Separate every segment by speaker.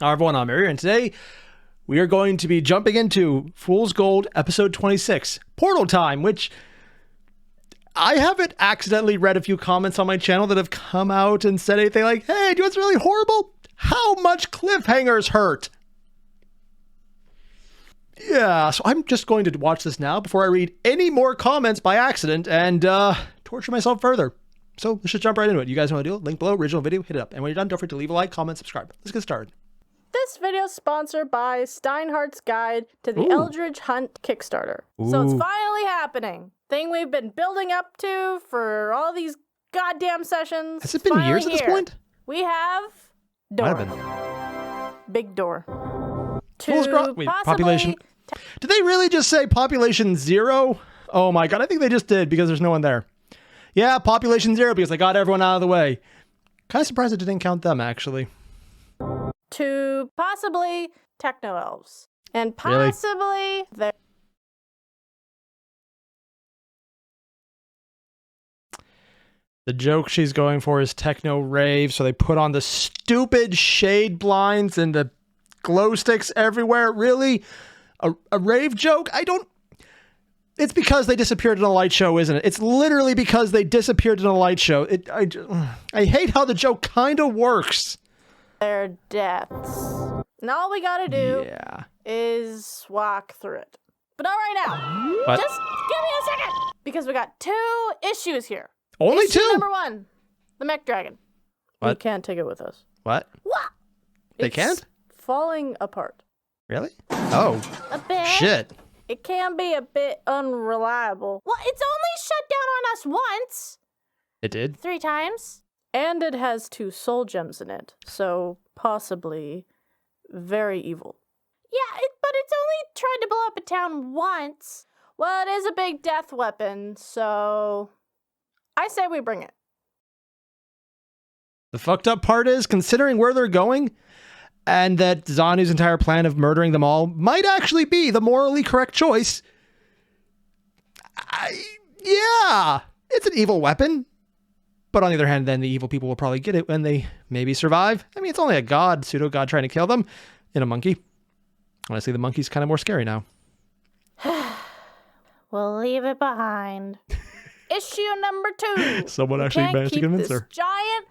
Speaker 1: Hi everyone, I'm Airier, and today we are going to be jumping into Fool's Gold episode 26, Portal Time, which I haven't accidentally read a few comments on my channel that have come out and said anything like, hey, do you know what's really horrible? How much cliffhangers hurt? Yeah, so I'm just going to watch this now before I read any more comments by accident and torture myself further. So let's just jump right into it. You guys know what to do? Link below, original video, hit it up. And when you're done, don't forget to leave a like, comment, subscribe. Let's get started.
Speaker 2: This video is sponsored by Steinhardt's Guide to the Eldritch Hunt Kickstarter. So it's finally happening. Thing we've been building up to for all these goddamn sessions.
Speaker 1: Has it been years at this point?
Speaker 2: We have door.
Speaker 1: Might have been.
Speaker 2: Big door.
Speaker 1: Wait, population. Did they really just say population 0? Oh my god, I think they just did because there's no one there. Yeah, population 0 because they got everyone out of the way. Kind of surprised it didn't count them, actually.
Speaker 2: To possibly techno-elves. And possibly their...
Speaker 1: The joke she's going for is techno rave, so they put on the stupid shade blinds and the glow sticks everywhere. Really? A rave joke? It's because they disappeared in a light show, isn't it? It's literally because they disappeared in a light show. I hate how the joke kind of works.
Speaker 2: Their deaths. And all we gotta do is walk through it. But not right now.
Speaker 1: What?
Speaker 2: Just give me a second. Because we got 2 issues here.
Speaker 1: Only
Speaker 2: Issue
Speaker 1: 2?
Speaker 2: Number 1, the mech dragon.
Speaker 1: What?
Speaker 2: We can't take it with us.
Speaker 1: What?
Speaker 2: What?
Speaker 1: They can't?
Speaker 2: Falling apart.
Speaker 1: Really? Oh.
Speaker 2: A bit.
Speaker 1: Shit.
Speaker 2: It can be a bit unreliable. Well, it's only shut down on us once.
Speaker 1: It did?
Speaker 2: 3 times. And it has 2 soul gems in it, so possibly very evil. Yeah, but it's only tried to blow up a town once. Well, it is a big death weapon, so I say we bring it.
Speaker 1: The fucked up part is, considering where they're going, and that Zanu's entire plan of murdering them all might actually be the morally correct choice. Yeah, it's an evil weapon. But on the other hand, then the evil people will probably get it when they maybe survive. I mean, it's only a god, pseudo-god trying to kill them in a monkey. Honestly, the monkey's kind of more scary now.
Speaker 2: We'll leave it behind. Issue number 2.
Speaker 1: Someone actually managed to convince her.
Speaker 2: Giant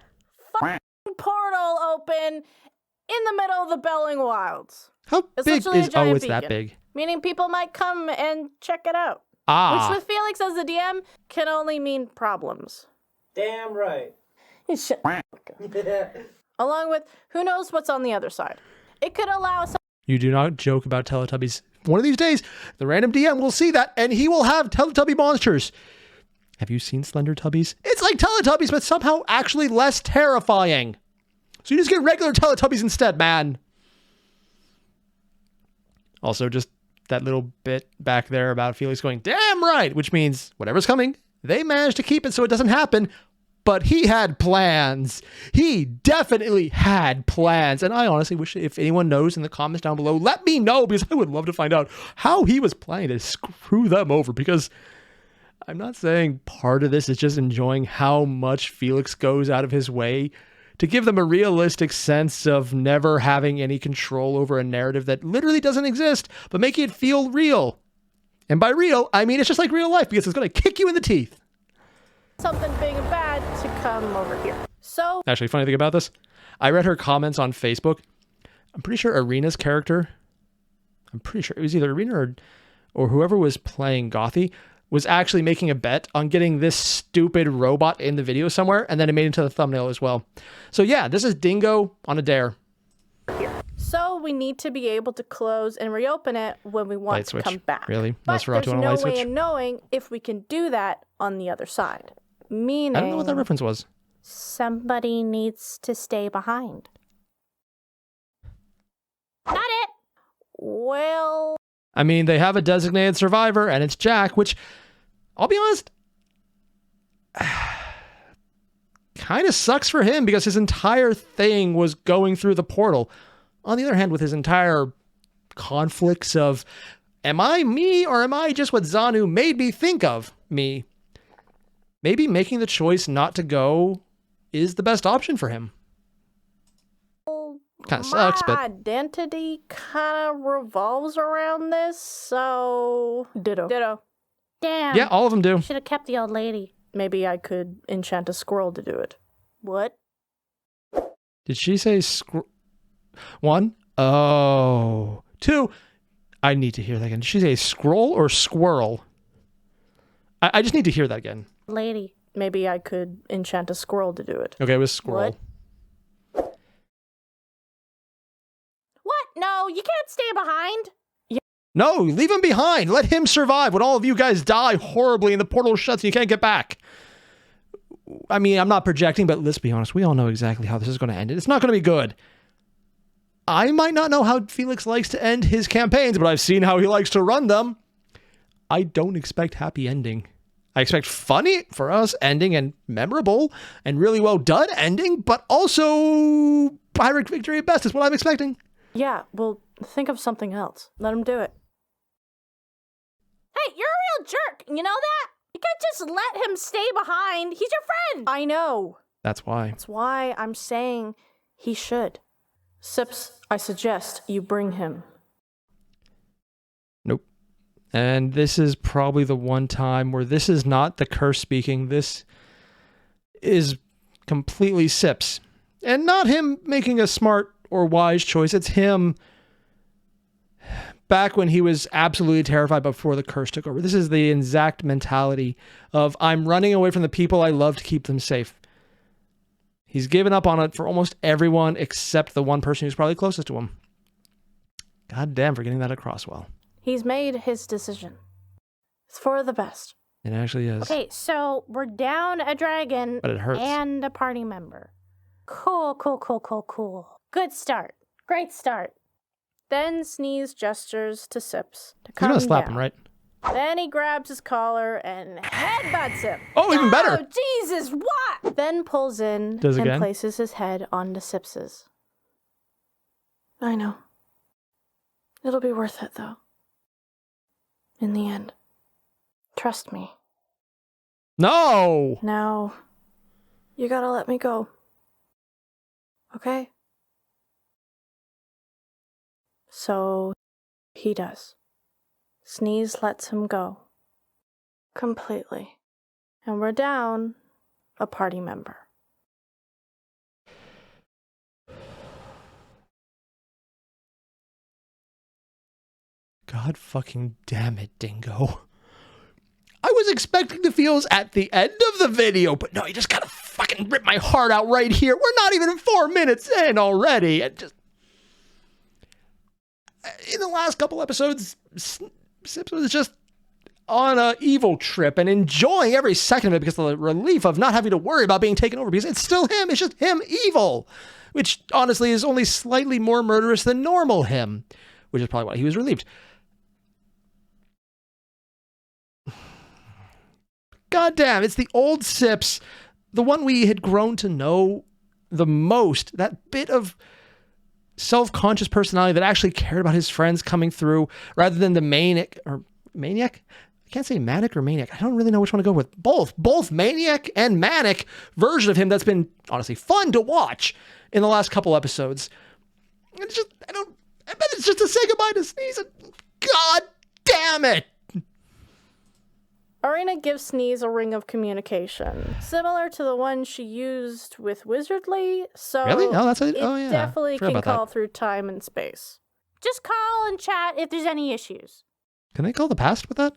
Speaker 2: fucking portal open in the middle of the Belling Wilds.
Speaker 1: How big is... Oh, it's that big.
Speaker 2: Meaning people might come and check it out.
Speaker 1: Ah.
Speaker 2: Which with Felix as the DM can only mean problems.
Speaker 3: Damn right.
Speaker 2: Shut Along with who knows what's on the other side. It could allow some...
Speaker 1: You do not joke about Teletubbies. One of these days, the random DM will see that and he will have Teletubby monsters. Have you seen Slender Tubbies? It's like Teletubbies, but somehow actually less terrifying. So you just get regular Teletubbies instead, man. Also, just that little bit back there about Felix going, damn right, which means whatever's coming, they managed to keep it so it doesn't happen. But he had plans. He definitely had plans. And I honestly wish if anyone knows in the comments down below, let me know, because I would love to find out how he was planning to screw them over. Because I'm not saying part of this is just enjoying how much Felix goes out of his way to give them a realistic sense of never having any control over a narrative that literally doesn't exist, but making it feel real. And by real, I mean it's just like real life, because it's going to kick you in the teeth.
Speaker 2: Something big and bad to come over here. So,
Speaker 1: actually, funny thing about this, I read her comments on Facebook. I'm pretty sure Arena's character, I'm pretty sure it was either Arena or whoever was playing Gothy, was actually making a bet on getting this stupid robot in the video somewhere, and then it made it into the thumbnail as well. So yeah, this is Dingo on a dare.
Speaker 2: So we need to be able to close and reopen it when we want to come back.
Speaker 1: Really?
Speaker 2: But there's no way of knowing if we can do that on the other side. Meaning...
Speaker 1: I don't know what that reference was.
Speaker 2: Somebody needs to stay behind. Not it! Well...
Speaker 1: I mean, they have a designated survivor, and it's Jack, which, I'll be honest, kind of sucks for him, because his entire thing was going through the portal. On the other hand, with his entire conflicts of, am I me, or am I just what Zanu made me think of me? Maybe making the choice not to go is the best option for him. Kind of sucks,
Speaker 2: my
Speaker 1: but
Speaker 2: identity kind of revolves around this, so... Ditto. Damn.
Speaker 1: yeah, all of them do.
Speaker 2: Should have kept the old lady. Maybe I could enchant a squirrel to do it. What?
Speaker 1: Did she say one? Oh. Two. I need to hear that again. Did she say scroll or squirrel? I just need to hear that again.
Speaker 2: Lady. Maybe I could enchant a squirrel to do it.
Speaker 1: Okay, it was squirrel.
Speaker 2: What? No, you can't stay behind.
Speaker 1: No, leave him behind. Let him survive when all of you guys die horribly and the portal shuts and you can't get back. I mean, I'm not projecting, but let's be honest. We all know exactly how this is going to end. It's not going to be good. I might not know how Felix likes to end his campaigns, but I've seen how he likes to run them. I don't expect happy ending. I expect funny for us ending and memorable and really well done ending, but also Pyrrhic victory at best is what I'm expecting.
Speaker 2: Yeah, well, think of something else. Let him do it. Hey, you're a real jerk. You know that? You can't just let him stay behind. He's your friend. I know.
Speaker 1: That's why.
Speaker 2: That's why I'm saying he should. Sips, I suggest you bring him.
Speaker 1: Nope. And this is probably the one time where this is not the curse speaking. This is completely Sips. And not him making a smart or wise choice. It's him back when he was absolutely terrified before the curse took over. This is the exact mentality of I'm running away from the people I love to keep them safe. He's given up on it for almost everyone except the one person who's probably closest to him. God damn for getting that across well.
Speaker 2: He's made his decision. It's for the best.
Speaker 1: It actually is.
Speaker 2: Okay, so we're down a dragon
Speaker 1: But it hurts.
Speaker 2: and a party member. Cool. Good start. Great start. Then Sneeze gestures to Sips to
Speaker 1: He's
Speaker 2: calm
Speaker 1: gonna slap
Speaker 2: down.
Speaker 1: him, right?
Speaker 2: Then he grabs his collar and headbutts him.
Speaker 1: Oh, even better.
Speaker 2: Oh, Jesus, what? Then pulls in
Speaker 1: Does
Speaker 2: and
Speaker 1: again?
Speaker 2: places his head onto Sips's. I know. It'll be worth it, though. In the end. Trust me.
Speaker 1: No!
Speaker 2: Now, you gotta let me go. Okay? So, he does. Sneeze lets him go. Completely. And we're down a party member.
Speaker 1: God fucking damn it, Dingo. I was expecting the feels at the end of the video, but no, you just gotta fucking rip my heart out right here. We're not even 4 minutes in already. And just in the last couple episodes, Sips was just on a evil trip and enjoying every second of it because of the relief of not having to worry about being taken over because it's still him. It's just him evil, which honestly is only slightly more murderous than normal him, which is probably why he was relieved. God damn, it's the old Sips, the one we had grown to know the most, that bit of self-conscious personality that actually cared about his friends coming through rather than the maniac. I can't say manic or maniac. I don't really know which one to go with. Both maniac and manic version of him that's been honestly fun to watch in the last couple episodes. It's just, I bet it's just to say goodbye to Sneeze. God damn it.
Speaker 2: Arena gives Sneeze a ring of communication, similar to the one she used with Wizardly, so
Speaker 1: Really? Oh, that's
Speaker 2: it
Speaker 1: yeah.
Speaker 2: definitely
Speaker 1: Forgot
Speaker 2: can
Speaker 1: about
Speaker 2: call
Speaker 1: that.
Speaker 2: through time and space. Just call and chat if there's any issues.
Speaker 1: Can they call the past with that?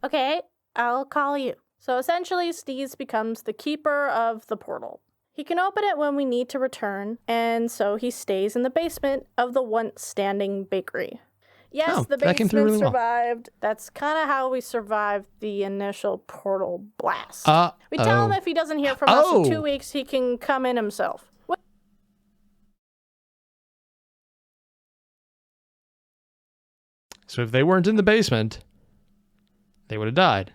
Speaker 2: Okay, I'll call you. So essentially, Sneeze becomes the keeper of the portal. He can open it when we need to return, and so he stays in the basement of the once-standing bakery. Yes, the
Speaker 1: that came
Speaker 2: basement
Speaker 1: through really well.
Speaker 2: survived. That's kind of how we survived the initial portal blast. We tell
Speaker 1: Oh.
Speaker 2: him if he doesn't hear from us in
Speaker 1: Oh.
Speaker 2: 2 weeks, he can come in himself.
Speaker 1: So if they weren't in the basement, they would have died.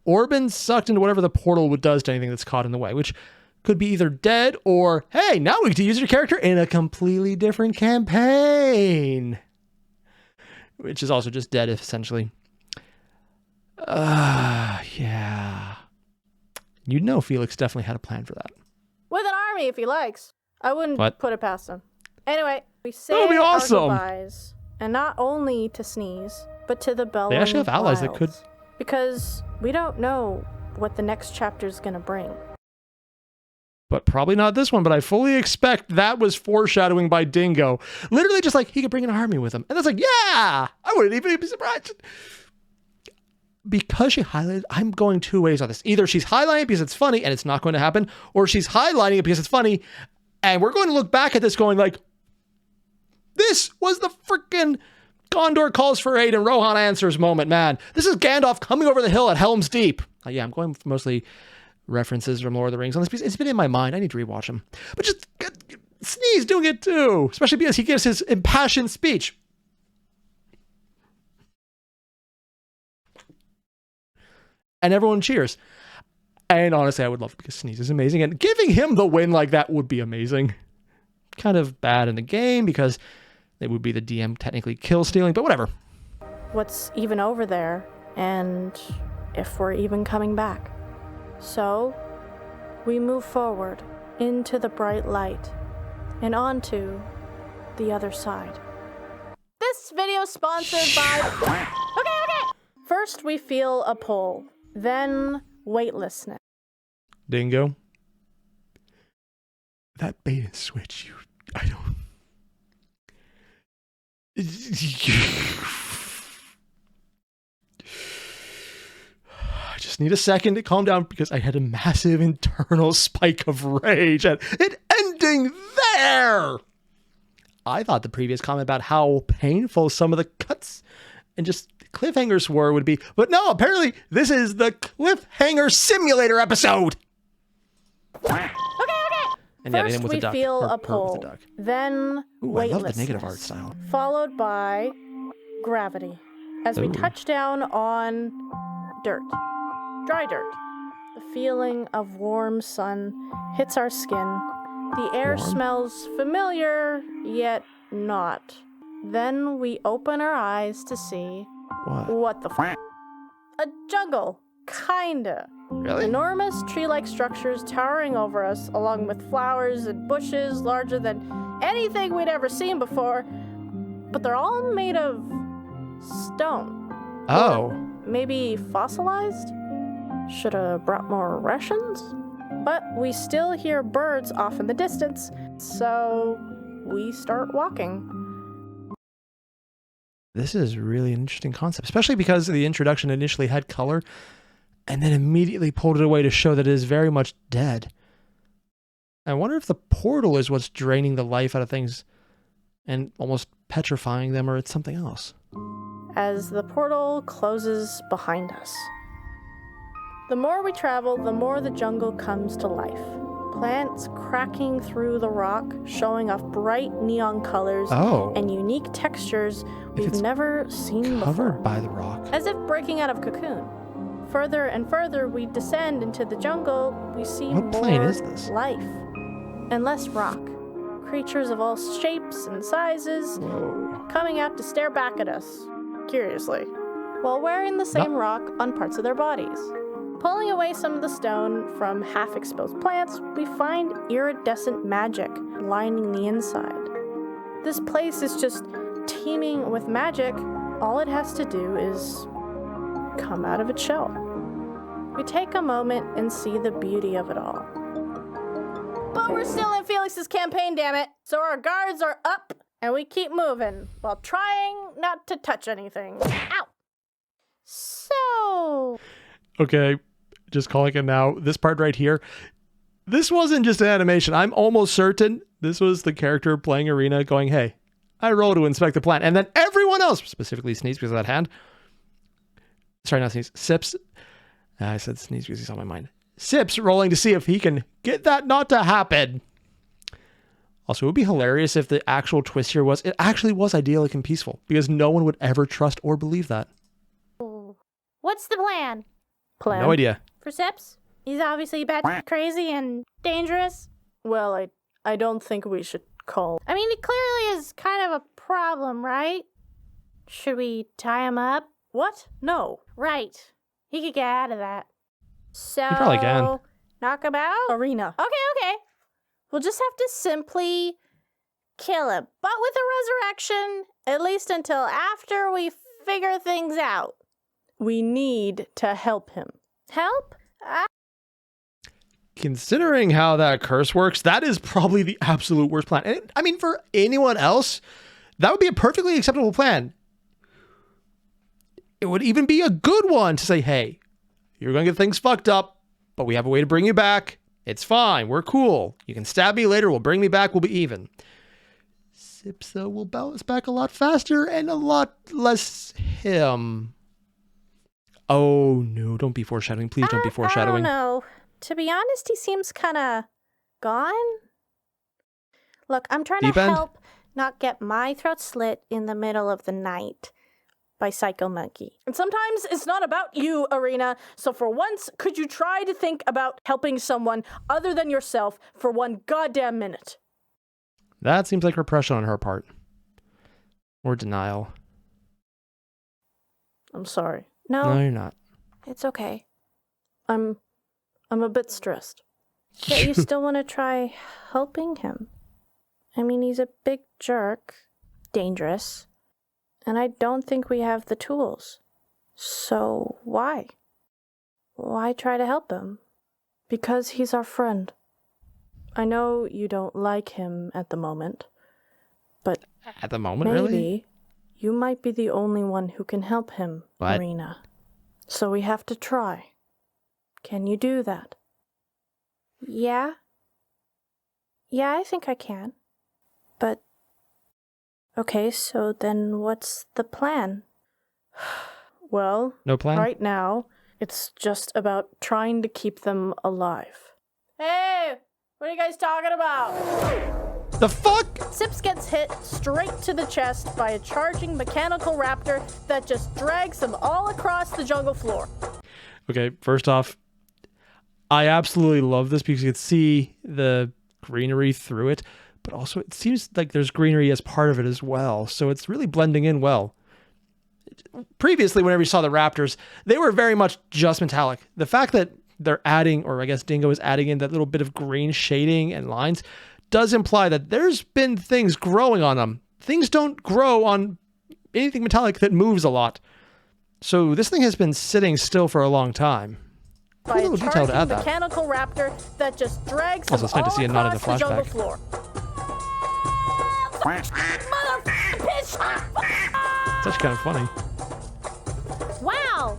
Speaker 1: Or been sucked into whatever the portal does to anything that's caught in the way, which could be either dead or, hey, now we get to use your character in a completely different campaign. Which is also just dead, essentially. Yeah. You'd know Felix definitely had a plan for that.
Speaker 2: With an army if he likes. I wouldn't
Speaker 1: What?
Speaker 2: put it past them. Anyway, we say
Speaker 1: That would be awesome.
Speaker 2: our goodbyes, and not only to Sneeze, but to the bellowing
Speaker 1: They actually have allies that could...
Speaker 2: wilds, because we don't know what the next chapter's gonna bring.
Speaker 1: But probably not this one, but I fully expect that was foreshadowing by Dingo. Literally just like, he could bring an army with him. And that's like, yeah! I wouldn't even be surprised. Because she highlighted, I'm going two ways on this. Either she's highlighting it because it's funny and it's not going to happen, or she's highlighting it because it's funny, and we're going to look back at this going like, this was the freaking Gondor calls for aid and Rohan answers moment, man. This is Gandalf coming over the hill at Helm's Deep. Yeah, I'm going for mostly references from Lord of the Rings on this piece. It's been in my mind. I need to rewatch them. But just Sneeze doing it too, especially because he gives his impassioned speech. And everyone cheers. And honestly, I would love it because Sneeze is amazing. And giving him the win like that would be amazing. Kind of bad in the game because it would be the DM technically kill stealing, but whatever.
Speaker 2: What's even over there, and if we're even coming back. So, we move forward into the bright light and onto the other side. This video is sponsored by... Okay. First, we feel a pull, then weightlessness.
Speaker 1: Dingo. That bait and switch, I don't... I just need a second to calm down because I had a massive internal spike of rage at it ending there. I thought the previous comment about how painful some of the cuts and just cliffhangers would be, but no, apparently this is the cliffhanger simulator episode.
Speaker 2: Okay.
Speaker 1: And yeah,
Speaker 2: First,
Speaker 1: with
Speaker 2: we
Speaker 1: the duck,
Speaker 2: feel
Speaker 1: or
Speaker 2: a pull,
Speaker 1: with the duck.
Speaker 2: then
Speaker 1: Ooh, I love
Speaker 2: weightlessness,
Speaker 1: the negative art style.
Speaker 2: followed by gravity. As we
Speaker 1: Ooh.
Speaker 2: touch down on dirt, dry dirt, the feeling of warm sun hits our skin. The air
Speaker 1: Warm?
Speaker 2: smells familiar, yet not. Then we open our eyes to see what the f***. A jungle, kinda.
Speaker 1: Really?
Speaker 2: Enormous tree-like structures towering over us, along with flowers and bushes larger than anything we'd ever seen before. But they're all made of stone.
Speaker 1: Oh.
Speaker 2: Maybe fossilized? Should have brought more rations? But we still hear birds off in the distance, so we start walking.
Speaker 1: This is really an interesting concept, especially because the introduction initially had color and then immediately pulled it away to show that it is very much dead. I wonder if the portal is what's draining the life out of things and almost petrifying them, or it's something else.
Speaker 2: As the portal closes behind us. The more we travel, the more the jungle comes to life. Plants cracking through the rock, showing off bright neon colors and unique textures we've never seen before.
Speaker 1: Covered by the rock.
Speaker 2: As if breaking out of cocoon. Further and further we descend into the jungle, we see
Speaker 1: What plane
Speaker 2: more
Speaker 1: is this?
Speaker 2: life and less rock. Creatures of all shapes and sizes coming out to stare back at us, curiously, while wearing the same rock on parts of their bodies. Pulling away some of the stone from half-exposed plants, we find iridescent magic lining the inside. This place is just teeming with magic. All it has to do is come out of its shell. We take a moment and see the beauty of it all. But we're still in Felix's campaign, damn it! So our guards are up, and we keep moving, while trying not to touch anything. Ow! So...
Speaker 1: Okay, just calling it now. This part right here, this wasn't just an animation. I'm almost certain this was the character playing Arena going, hey, I roll to inspect the plant. And then everyone else, specifically Sneeze because of that hand. Sorry, not Sneeze. Sips. I said Sneeze because he's on my mind. Sips rolling to see if he can get that not to happen. Also, it would be hilarious if the actual twist here was, it actually was idyllic and peaceful, because no one would ever trust or believe that.
Speaker 3: What's the plan?
Speaker 1: No idea.
Speaker 3: For Sips? He's obviously bat crazy and dangerous.
Speaker 2: Well, I don't think we should call.
Speaker 3: I mean, it clearly is kind of a problem, right? Should we tie him up?
Speaker 2: What? No.
Speaker 3: Right. He could get out of that. So,
Speaker 1: He probably can.
Speaker 3: knock him out?
Speaker 2: Arena.
Speaker 3: Okay.
Speaker 2: We'll just have to simply kill him. But with a resurrection, at least until after we figure things out. We need to help him. Help?
Speaker 1: Considering how that curse works, that is probably the absolute worst plan. And I mean, for anyone else, that would be a perfectly acceptable plan. It would even be a good one to say, hey, you're going to get things fucked up, but we have a way to bring you back. It's fine. We're cool. You can stab me later. We'll bring me back. We'll be even. Sips, though, will bounce back a lot faster and a lot less him. Oh, no. Don't be foreshadowing. Please don't be foreshadowing.
Speaker 2: I don't know. To be honest, he seems kind of gone. Look, I'm trying
Speaker 1: Deep
Speaker 2: to
Speaker 1: end?
Speaker 2: help not get my throat slit in the middle of the night by Psycho Monkey. And sometimes it's not about you, Arena. So for once, could you try to think about helping someone other than yourself for one goddamn minute?
Speaker 1: That seems like repression on her part. Or denial.
Speaker 2: I'm sorry.
Speaker 1: No, you're not.
Speaker 2: It's okay. I'm a bit stressed. But you still want to try helping him. I mean, he's a big jerk. Dangerous. And I don't think we have the tools. So why? Why try to help him? Because he's our friend. I know you don't like him at the moment, but
Speaker 1: At the moment,
Speaker 2: maybe
Speaker 1: really?
Speaker 2: you might be the only one who can help him,
Speaker 1: What?
Speaker 2: Arena. So we have to try. Can you do that? Yeah. Yeah, I think I can. But, okay, so then what's the plan? Well,
Speaker 1: No plan?
Speaker 2: right now, it's just about trying to keep them alive. Hey, what are you guys talking about?
Speaker 1: The fuck?
Speaker 2: Sips gets hit straight to the chest by a charging mechanical raptor that just drags him all across the jungle floor.
Speaker 1: Okay, first off, I absolutely love this because you can see the greenery through it, but also it seems like there's greenery as part of it as well, so it's really blending in well. Previously, whenever you saw the raptors, they were very much just metallic. The fact that they're adding, or I guess Dingo is adding in that little bit of green shading and lines, does imply that there's been things growing on them. Things don't grow on anything metallic that moves a lot. So this thing has been sitting still for a long time.
Speaker 2: By a
Speaker 1: Cool little detail to add
Speaker 2: charging
Speaker 1: that.
Speaker 2: mechanical raptor that just drags
Speaker 1: Also,
Speaker 2: him
Speaker 1: it's nice to
Speaker 2: all
Speaker 1: see a nod in the
Speaker 2: across the jungle
Speaker 1: flashback.
Speaker 2: floor.
Speaker 1: It's actually kind of funny.
Speaker 3: Wow,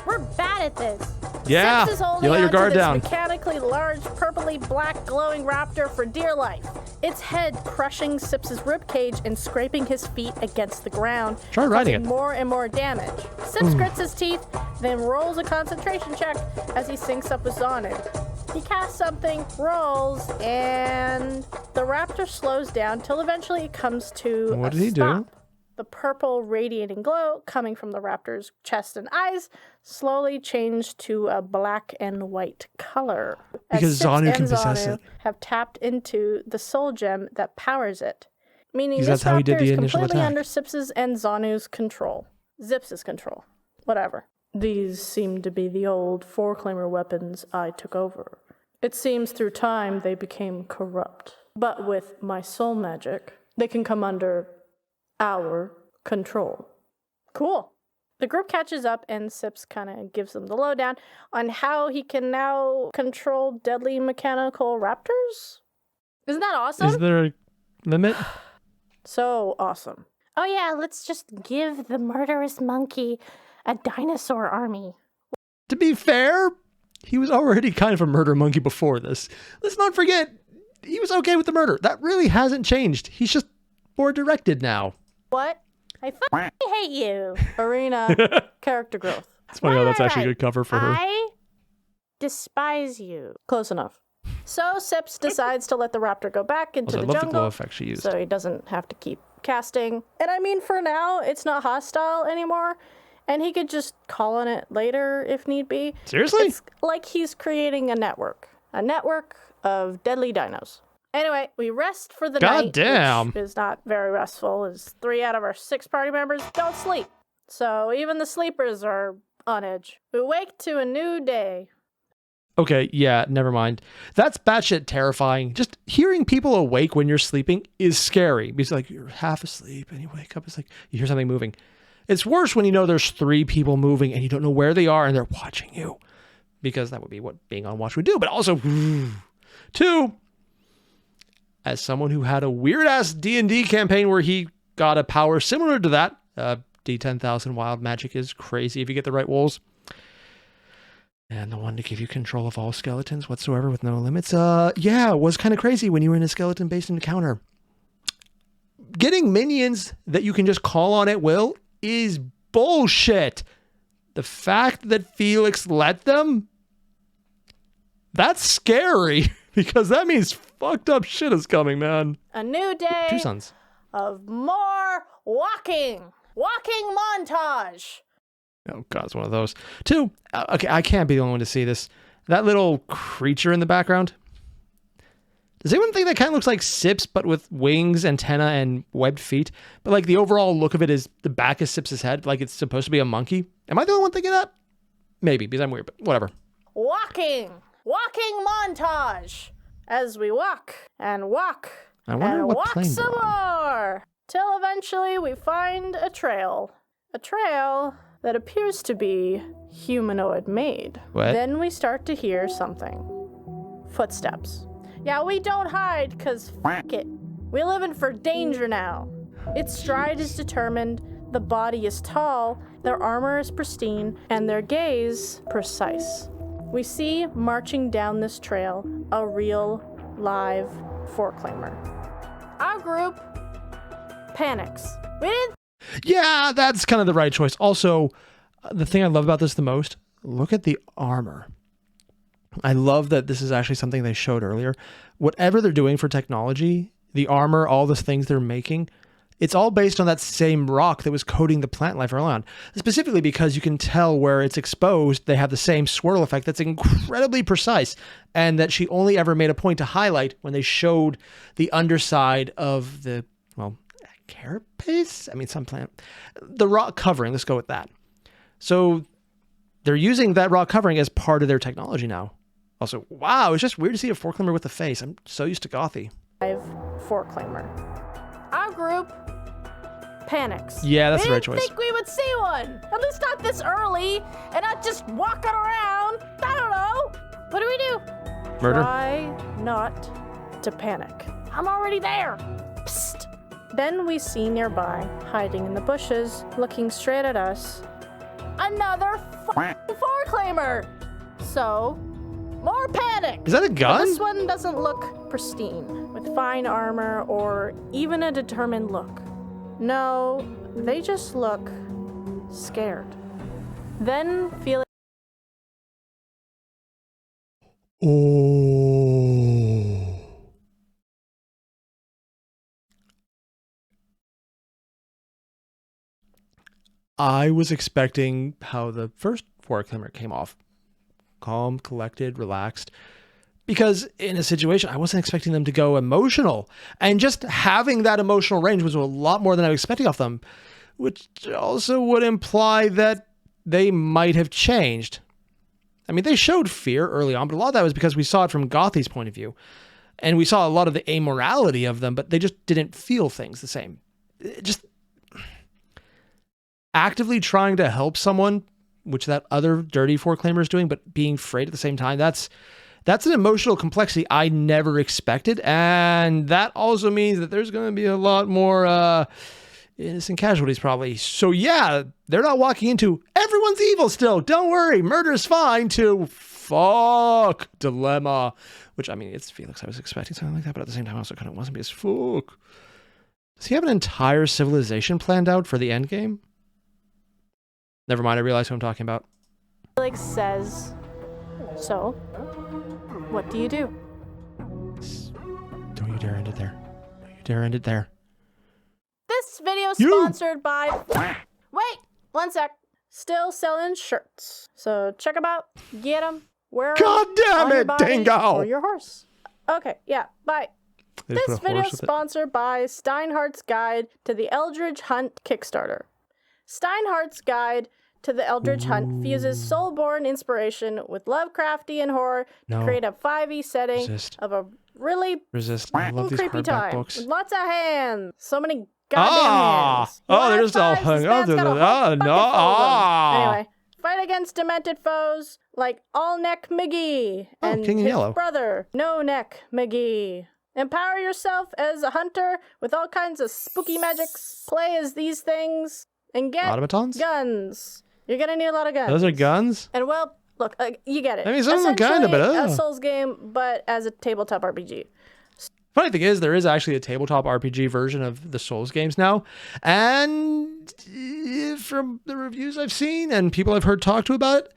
Speaker 3: we're bad at this.
Speaker 1: Yeah,
Speaker 2: Sips is
Speaker 1: you
Speaker 2: holding
Speaker 1: let your
Speaker 2: on to
Speaker 1: guard
Speaker 2: this
Speaker 1: down.
Speaker 2: mechanically large, purpley black glowing raptor for dear life. Its head crushing Sips's ribcage and scraping his feet against the ground,
Speaker 1: Try riding
Speaker 2: causing
Speaker 1: it.
Speaker 2: more and more damage. Sips grits his teeth, then rolls a concentration check as he syncs up with Zanu. He casts something, rolls, and the raptor slows down till eventually it comes to
Speaker 1: What
Speaker 2: a
Speaker 1: did he do?
Speaker 2: stop. The purple radiating glow coming from the raptor's chest and eyes slowly changed to a black and white color. as
Speaker 1: Because
Speaker 2: Sips
Speaker 1: Zanu
Speaker 2: and
Speaker 1: can possess
Speaker 2: Zanu
Speaker 1: it.
Speaker 2: have tapped into the soul gem that powers it. Meaning
Speaker 1: Because
Speaker 2: this
Speaker 1: that's how he did
Speaker 2: raptor
Speaker 1: the
Speaker 2: is
Speaker 1: initial
Speaker 2: completely
Speaker 1: attack.
Speaker 2: under Sips's and Zanu's control. Zips's control. Whatever. These seem to be the old Foreclaimer weapons I took over. It seems through time they became corrupt. But with my soul magic, they can come under our control. Cool. The group catches up and Sips kind of gives them the lowdown on how he can now control deadly mechanical raptors. Isn't that awesome?
Speaker 1: Is there a limit?
Speaker 2: So awesome.
Speaker 3: Oh yeah, let's just give the murderous monkey a dinosaur army.
Speaker 1: To be fair, he was already kind of a murder monkey before this. Let's not forget, he was okay with the murder. That really hasn't changed. He's just more directed now.
Speaker 2: What?
Speaker 3: I fucking hate you.
Speaker 2: Arena character growth.
Speaker 1: It's funny how that's actually a
Speaker 3: Right.
Speaker 1: good cover for her.
Speaker 3: I despise you.
Speaker 2: Close enough. So Sips decides to let the raptor go back into
Speaker 1: Also, I
Speaker 2: the
Speaker 1: love the
Speaker 2: jungle.
Speaker 1: glow effect she used.
Speaker 2: So he doesn't have to keep casting. And I mean, for now, it's not hostile anymore. And he could just call on it later if need be.
Speaker 1: Seriously?
Speaker 2: It's like he's creating a network of deadly dinos. Anyway, we rest for the night,
Speaker 1: Goddamn.
Speaker 2: which is not very restful, as 3 out of our 6 party members don't sleep. So even the sleepers are on edge. We wake to a new day.
Speaker 1: Okay, yeah, never mind. That's batshit terrifying. Just hearing people awake when you're sleeping is scary. Because like you're half asleep and you wake up, it's like you hear something moving. It's worse when you know there's 3 people moving and you don't know where they are and they're watching you. Because that would be what being on watch would do. But also, 2, as someone who had a weird-ass D&D campaign where he got a power similar to that, D10,000 wild magic is crazy if you get the right wolves. And the one to give you control of all skeletons whatsoever with no limits. Yeah, it was kind of crazy when you were in a skeleton-based encounter. Getting minions that you can just call on at will is bullshit. The fact that Felix let them, that's scary because that means fucked up shit is coming, man.
Speaker 2: A new day
Speaker 1: 2 sons.
Speaker 2: of more walking montage.
Speaker 1: Oh, God, it's one of those. 2, okay, I can't be the only one to see this. That little creature in the background. Does anyone think that kind of looks like Sips, but with wings, antenna, and webbed feet? But like the overall look of it is the back of Sips' head, like it's supposed to be a monkey. Am I the only one thinking that? Maybe, because I'm weird, but whatever.
Speaker 2: Walking montage. As we walk and walk
Speaker 1: I wonder
Speaker 2: and
Speaker 1: what
Speaker 2: walk
Speaker 1: plane
Speaker 2: some
Speaker 1: we're on.
Speaker 2: more. Till eventually we find a trail. A trail that appears to be humanoid made.
Speaker 1: What?
Speaker 2: Then we start to hear something. Footsteps. Yeah, we don't hide, cause f*** it. We're living for danger now. Its stride is determined, the body is tall, their armor is pristine, and their gaze precise. We see marching down this trail a real, live Foreclaimer. Our group panics. We didn't.
Speaker 1: Yeah, that's kind of the right choice. Also, the thing I love about this the most, look at the armor. I love that this is actually something they showed earlier. Whatever they're doing for technology, the armor, all the things they're making, it's all based on that same rock that was coating the plant life early on. Specifically because you can tell where it's exposed, they have the same swirl effect that's incredibly precise, and that she only ever made a point to highlight when they showed the underside of the, well, carapace? I mean, some plant. The rock covering, let's go with that. So they're using that rock covering as part of their technology now. Also, wow, it's just weird to see a Foreclaimer with a face. I'm so used to Gothy.
Speaker 2: Live Foreclaimer. Our group panics.
Speaker 1: Yeah, that's
Speaker 2: we
Speaker 1: the right
Speaker 2: didn't
Speaker 1: choice.
Speaker 2: think we would see one. At least not this early, and not just walking around. I don't know. What do we do?
Speaker 1: Murder?
Speaker 2: Try not to panic. I'm already there. Psst. Then we see nearby, hiding in the bushes, looking straight at us, another Foreclaimer. So, more panic.
Speaker 1: Is that a
Speaker 2: But
Speaker 1: gun?
Speaker 2: this one doesn't look pristine, with fine armor or even a determined look. No, they just look scared. Then Felix
Speaker 1: Oh. I was expecting how the first Foreclaimer came off. Calm, collected, relaxed. Because in a situation, I wasn't expecting them to go emotional. And just having that emotional range was a lot more than I was expecting off them. Which also would imply that they might have changed. I mean, they showed fear early on, but a lot of that was because we saw it from Gothy's point of view. And we saw a lot of the amorality of them, but they just didn't feel things the same. Just actively trying to help someone, which that other dirty Foreclaimer is doing, but being afraid at the same time, that's an emotional complexity I never expected. And that also means that there's going to be a lot more innocent casualties probably. So yeah, they're not walking into everyone's evil still. Don't worry, murder's fine to fuck dilemma. Which, I mean, it's Felix. I was expecting something like that, but at the same time, I also kind of wasn't because fuck. Does he have an entire civilization planned out for the end game? Never mind, I realize who I'm talking about.
Speaker 2: says, "So, what do you do?"
Speaker 1: Don't you dare end it there. Don't you dare end it there.
Speaker 2: This video is
Speaker 1: You-
Speaker 2: sponsored by... Wait, one sec. Still selling shirts. So check them out, get them, wear them
Speaker 1: God damn
Speaker 2: on your
Speaker 1: it,
Speaker 2: body
Speaker 1: dingo!
Speaker 2: or your horse. Okay, yeah, bye.
Speaker 1: They just
Speaker 2: This
Speaker 1: put a
Speaker 2: video
Speaker 1: horse
Speaker 2: is
Speaker 1: with it.
Speaker 2: sponsored by Steinhardt's Guide to the Eldritch Hunt Kickstarter. Steinhardt's Guide to the Eldritch Hunt fuses soul-born inspiration with Lovecraftian horror to create a 5e setting of a really
Speaker 1: I love these
Speaker 2: creepy
Speaker 1: hardback
Speaker 2: time.
Speaker 1: books.
Speaker 2: With lots of hands. So many goddamn hands.
Speaker 1: Oh, they're just all hung up.
Speaker 2: Anyway, fight against demented foes like All-Neck McGee and
Speaker 1: King in
Speaker 2: his
Speaker 1: Yellow.
Speaker 2: brother, No-Neck McGee. Empower yourself as a hunter with all kinds of spooky magics. Play as these things and get
Speaker 1: Automatons?
Speaker 2: guns. You're gonna need a lot of guns.
Speaker 1: Those are guns?
Speaker 2: And well, look, you get it.
Speaker 1: I mean, some of them kind of, but
Speaker 2: a Souls game, but as a tabletop RPG.
Speaker 1: Funny thing is, there is actually a tabletop RPG version of the Souls games now. And from the reviews I've seen and people I've heard talk to about it,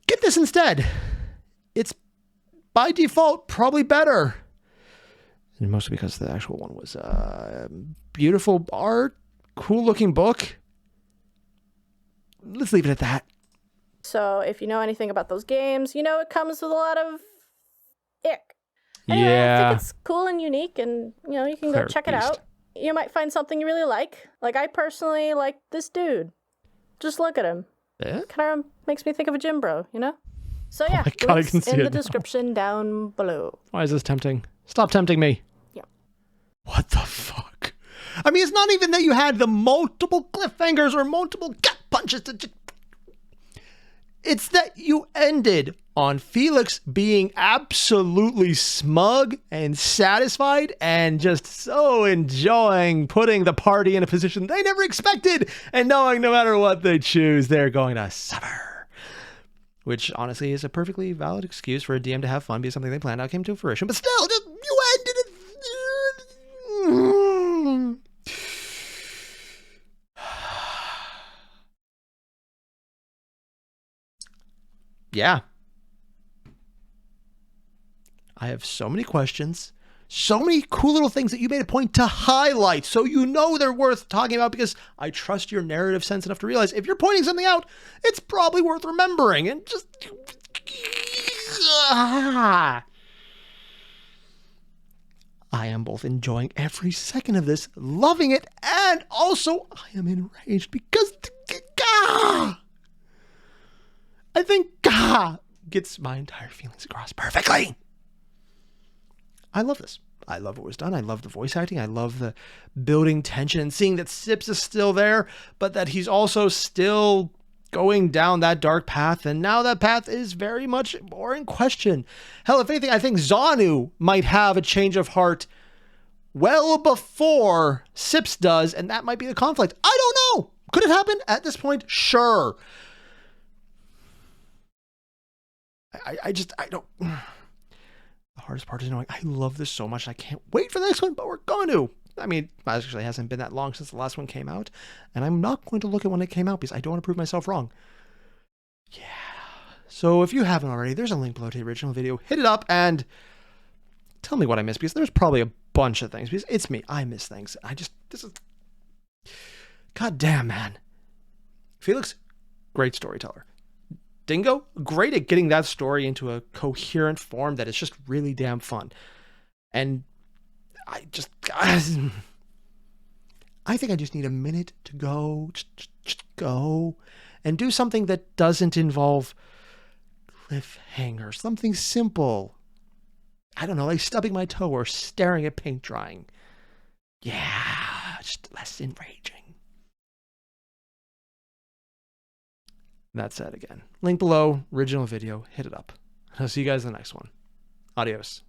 Speaker 1: get this instead. It's by default probably better. And mostly because the actual one was beautiful art, cool looking book. Let's leave it at that.
Speaker 2: So if you know anything about those games, you know it comes with a lot of ick. Anyway, I think it's cool and unique, and you can go check it out. You might find something you really like. Like I personally like this dude. Just look at him.
Speaker 1: Yeah?
Speaker 2: Kind of makes me think of a gym bro, So yeah,
Speaker 1: my God, I
Speaker 2: links
Speaker 1: can see
Speaker 2: in
Speaker 1: it
Speaker 2: the
Speaker 1: now.
Speaker 2: description down below.
Speaker 1: Why is this tempting? Stop tempting me.
Speaker 2: Yeah.
Speaker 1: What the fuck? I mean, it's not even that you had the multiple cliffhangers or multiple gut punches to just... It's that you ended on Felix being absolutely smug and satisfied and just so enjoying putting the party in a position they never expected and knowing no matter what they choose, they're going to suffer. Which honestly is a perfectly valid excuse for a DM to have fun because something they planned out came to fruition. But still, just you ended it. Yeah. I have so many questions, so many cool little things that you made a point to highlight so they're worth talking about because I trust your narrative sense enough to realize if you're pointing something out, it's probably worth remembering and just... I am both enjoying every second of this, loving it, and also I am enraged because I think gets my entire feelings across perfectly. I love this. I love what was done. I love the voice acting. I love the building tension and seeing that Sips is still there, but that he's also still going down that dark path. And now that path is very much more in question. Hell, if anything, I think Zanu might have a change of heart well before Sips does, and that might be the conflict. I don't know. Could it happen at this point? Sure. I don't... The hardest part is knowing I love this so much. I can't wait for the next one, but we're going to. I mean, it actually hasn't been that long since the last one came out, and I'm not going to look at when it came out because I don't want to prove myself wrong. Yeah. So if you haven't already, there's a link below to the original video. Hit it up and tell me what I missed because there's probably a bunch of things because it's me. I miss things. This is... God damn, man. Felix, great storyteller. Dingo, great at getting that story into a coherent form that is just really damn fun. And I think I just need a minute to go, just go and do something that doesn't involve cliffhangers, something simple. I don't know, like stubbing my toe or staring at paint drying. Yeah, just less enraging. That said again. Link below, original video, hit it up. I'll see you guys in the next one. Adios.